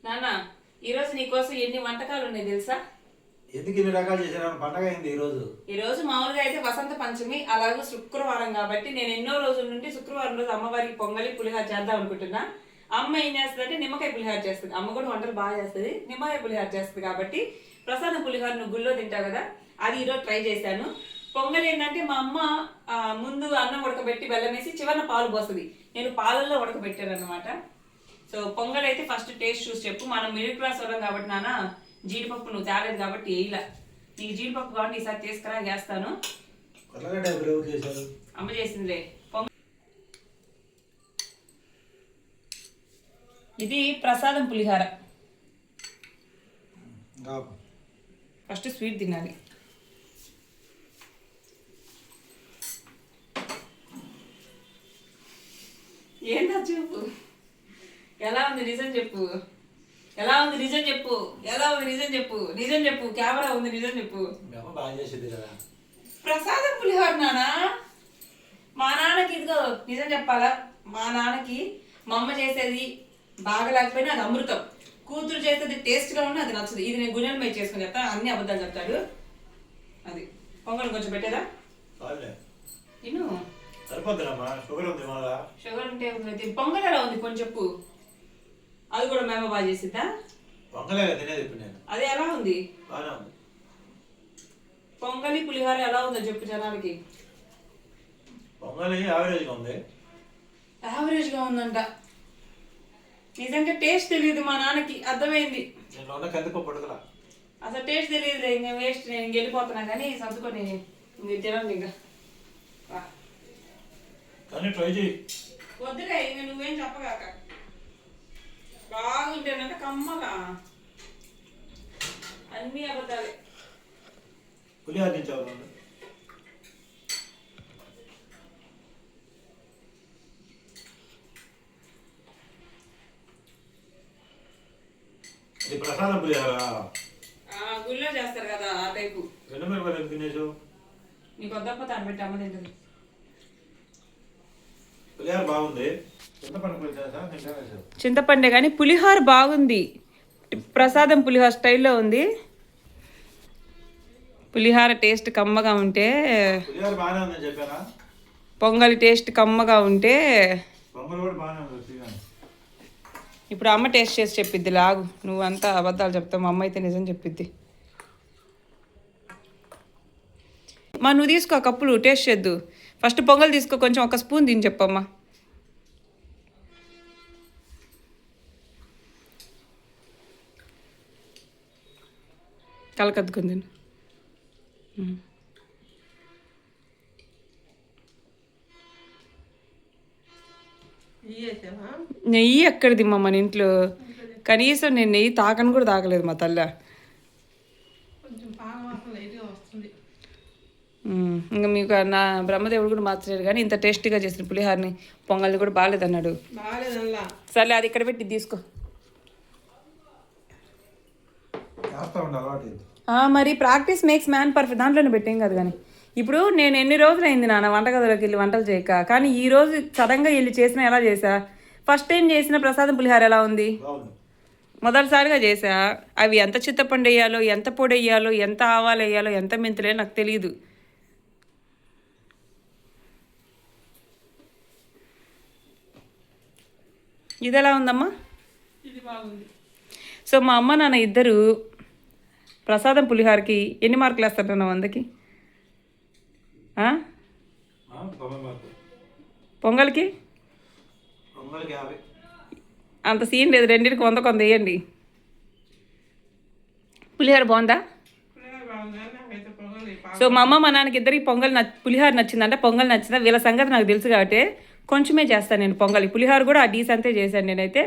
నాన్న ఈరోజు నీకోసం ఎన్ని వంటకాలు ఉన్నాయి తెలుసా? ఎందుకు ఇన్ని రకాలు చేశారు? పండగ అయింది ఈ రోజు మామూలుగా అయితే వసంత పంచమి, అలాగే శుక్రవారం కాబట్టి నేను ఎన్నో రోజుల నుండి శుక్రవారం రోజు అమ్మవారికి పొంగలి పులిహార చేద్దాం అనుకుంటున్నా. అమ్మ ఏం చేస్తుంది అంటే నిమ్మకాయ పులిహార చేస్తుంది. అమ్మ కూడా వంటలు బాగా చేస్తుంది, నిమ్మకాయ పులిహార చేస్తుంది కాబట్టి ప్రసాదం పులిహార నువ్వు గుళ్ళో తింటావు కదా, అది ఈరోజు ట్రై చేశాను. పొంగలి ఏంటంటే మా అమ్మ ముందు అన్నం ఉడకబెట్టి బెల్లం వేసి చివరిన పాలు పోస్తుంది, నేను పాలల్లో ఉడకబెట్టాను అనమాట. సో పొంగల్ అయితే ఫస్ట్ టేస్ట్ చూసి చెప్పు. మనం మిడిల్ క్లాస్ వాళ్ళం కాబట్టి నాన్న జీడిపప్పు నువ్వు తేలేదు కాబట్టి వేయలా. నీకు జీడిపప్పు కాబట్టి ఈసారి తీసుకురా, చేస్తాను. అమ్మ చేసిందిలే. ఇది ప్రసాదం పులిహార. ఫస్ట్ స్వీట్ తినాలి. ఏంటో చెప్పు, ఎలా ఉంది నిజం చెప్పు, ఎలా ఉంది నిజం చెప్పు, ఎలా ఉంది నిజం చెప్పు, నిజం చెప్పు, కెమెరా ఉంది నిజం చెప్పు. ప్రసాదం పులిహోర నానా, మా నాన్నకి ఇదిగో నిజం చెప్పాలా, మా నాన్నకి మా అమ్మ చేసేది బాగా లేకపోయినా అది అమృతం, కూతురు చేసేది టేస్ట్గా ఉన్నా అది నచ్చదు. ఇది నేను గుణ్యం మీద చేసుకుని చెప్తాను, అన్ని అబద్ధాలు చెప్తాడు. అది పొంగల్ కొంచెం పెట్టేదా ఇను షుగర్ ఉంటే పొంగల్ ఎలా ఉంది కొంచెం చెప్పు. అది కూడా మేము బాగా చేసిద్దా? అది ఎలా ఉంది? పొంగలి పులిహోర ఎలా ఉందో చెప్పు జనాలకి. పొంగలి యావరేజ్ గా ఉంది. యావరేజ్ గా ఉందంట. నిజంగా టేస్ట్ తెలియదు మా నాన్నకి, అర్థమైంది. అసలు టేస్ట్ తెలియదు, ఇంకా వేస్ట్. నేను వెళ్ళిపోతున్నా కానీ సర్దుకొని మీరు తినండి. ఇంకా వద్దులే, ఇంకా నువ్వేం చెప్పగాక. బాగుంటేనంటే కమ్మగా అన్ని అబద్ధాలే. పులిహోర ఇది ప్రసాదం పులిహోర గుళ్ళో చేస్తారు కదా ఆ టైపు. తినేసావు నీకు వద్దకపోతే అని పెట్టి అమ్మ తింటుంది. పులిహోర బాగుంది. చింతపండే కానీ పులిహోర బాగుంది. ప్రసాదం పులిహోర స్టైల్లో ఉంది. పులిహోర టేస్ట్ కమ్మగా ఉంటే, పొంగలి టేస్ట్ కమ్మగా ఉంటే, ఇప్పుడు అమ్మ టేస్ట్ చేసి చెప్పిద్ది. లాగు, నువ్వు అంతా అబద్ధాలు చెప్తావు, మా అమ్మ అయితే నిజం చెప్పిద్ది. నువ్వు తీసుకో కప్పులు, టేస్ట్ చేద్దు. ఫస్ట్ పొంగల్ తీసుకో, కొంచెం ఒక స్పూన్ తిని చెప్పమ్మా. కలకద్దుకుంది. నెయ్యి ఎక్కడిది మా మన ఇంట్లో? కనీసం నేను నెయ్యి తాకను కూడా తాగలేదు మా తల్ల. ఇంకా మీకు నా బ్రహ్మదేవుడు కూడా మార్చలేడు కానీ ఇంత టేస్టీగా చేసిన పులిహారని పొంగల్ని కూడా బాగాలేదన్నాడు. సర్లే, అది ఇక్కడ పెట్టి తీసుకో. మరి ప్రాక్టీస్ మేక్స్ మ్యాన్ పర్ఫెక్ట్, దాంట్లోనే పెట్టేం కాదు. కానీ ఇప్పుడు నేను ఎన్ని రోజులు అయింది నాన్న వంటగదిలోకి వెళ్ళి వంటలు చేయక, కానీ ఈ రోజు సడన్గా వెళ్ళి చేసినా ఎలా చేసా. ఫస్ట్ టైం చేసిన ప్రసాదం పులిహార ఎలా ఉంది? మొదటిసారిగా చేసా. అవి ఎంత చింతపండు వేయాలో, ఎంత పొడి వేయాలో, ఎంత ఆవాలు వేయాలో, ఎంత మెంతులే నాకు తెలియదు. ఇది ఎలా ఉందమ్మా? ఇది బాగుంది. సో మా అమ్మ నాన్న ఇద్దరు ప్రసాదం పులిహారకి ఎన్ని మార్కులు వేస్తారు నాన్న 100కి? పొంగల్కి అంత సీన్ లేదు, రెండింటికి 100 కొంత వేయండి. పులిహార బాగుందా? సో మా అమ్మ మా నాన్నకి ఇద్దరికి పులిహార నచ్చిందంటే పొంగల్ నచ్చిందా? వీళ్ళ సంగతి నాకు తెలుసు కాబట్టి కొంచెమే చేస్తాను నేను పొంగలి. పులిహార కూడా ఆ డీసెంతే చేశాను నేనైతే.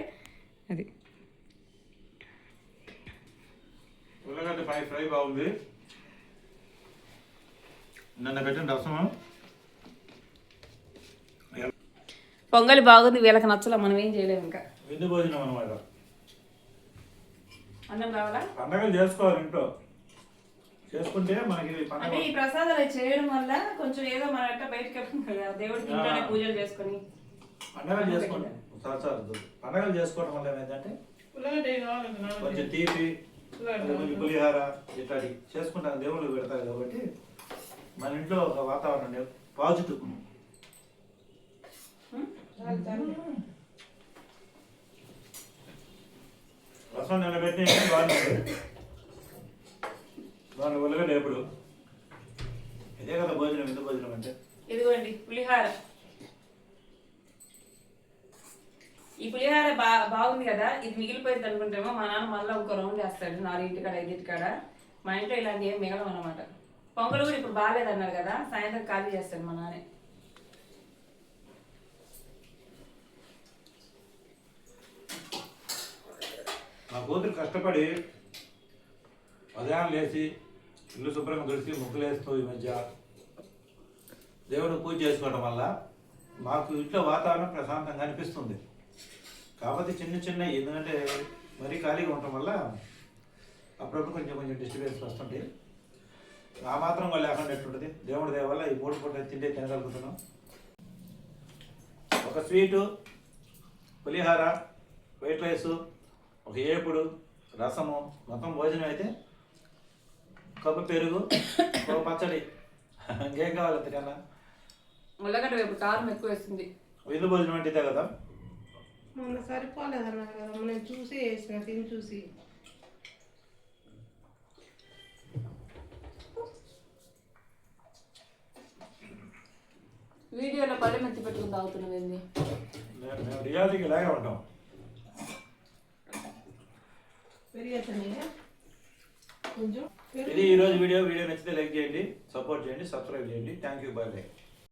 అది ఫ్రై బాగుంది. నన్ను పెట్టిన రసము పొంగలి బాగుంది, వీళ్ళకి నచ్చలా, మనం ఏం చేయలేము. ఇంకా విందు భోజనం అనమాట. అన్నం కావాలా? పండగలు చేసుకోవాలి ఇంట్లో, చేసుకుంటే మనకి అంటే ఈ ప్రసాదాలు చేయడం వల్ల కొంచెం ఏదో మన అట్ట బయటకి దేవుడికి ఇంట్లోనే పూజలు చేసుకొని పండగలు చేసుకోండి. పండగలు చేసుకోవడం వల్ల ఏంటంటే ఉల్లగడ్డ కావాలండి కొంచెం తీపి కొంచెం పులిహార ఇట్లాంటి చేసుకుంటాను, దేవుళ్ళు పెడతారు కాబట్టి మన ఇంట్లో ఒక వాతావరణం పాజిటివ్. రసం నిలబెట్టి బాగుంటుంది. దాని ఉల్లగడ్డ ఎప్పుడు ఇదే కదా భోజనం, ఎందుకు భోజనం అంటే ఇదిగోండి పులిహార. ఈ పులిహార బాగుంది కదా, ఇది మిగిలిపోయింది అనుకుంటేమో మా నాన్న మళ్ళీ ఇంకో రౌండ్ వేస్తాడు 4 కాడ 5 కాడ. మా ఇంట్లో ఇలాంటి ఏం మిగలం అనమాట. పొంగల్ కూడా ఇప్పుడు బాగాలేదన్నారు కదా, సాయంత్రం ఖాళీ చేస్తాడు మా నాన్నే. మా కూతురు కష్టపడి ఉదయం లేచి ఇల్లు శుభ్రంగా తుడిచి ముగ్గులు వేస్తూ ఈ మధ్య దేవుడు పూజ చేసుకోవడం వల్ల మాకు ఇంట్లో వాతావరణం ప్రశాంతంగా అనిపిస్తుంది. కాబట్టి చిన్న చిన్న ఎందుకంటే మరీ ఖాళీగా ఉండటం వల్ల అప్పుడప్పుడు కొంచెం కొంచెం డిస్టర్బెన్స్ వస్తుంటాయి. ఆ మాత్రం వాళ్ళు లేకుండా ఎట్టుంటుంది. దేవుడి దయ వల్ల ఈ 3 పూట తింటే తినగలుగుతున్నాం. ఒక స్వీటు, పులిహార, వైట్ రైసు, ఒక ఏపుడు, రసము, మొత్తం భోజనం అయితే కప్పు పెరుగు, ఒక పచ్చడి, ఇంకేం కావాలి అంతకన్నా. ఉల్లగడ్డ ఇప్పుడు కారం ఎక్కువ వేస్తుంది. విందు భోజనం అంటే ఇదే కదా. మొన్న సరిపోలేదన్నారు కదా, నేను చూసి వేసిన తిని చూసి. వీడియోలో పళ్ళె మెత్తి పెట్టుకుని తాగుతున్నాం ఏంది? మేము రియాలిటీకి ఇలాగే ఉంటాం. పెరిగేతనే కొంచెం ఇది ఈరోజు వీడియో నచ్చితే లైక్ చేయండి, సపోర్ట్ చేయండి, సబ్స్క్రైబ్ చేయండి. Thank you, by by.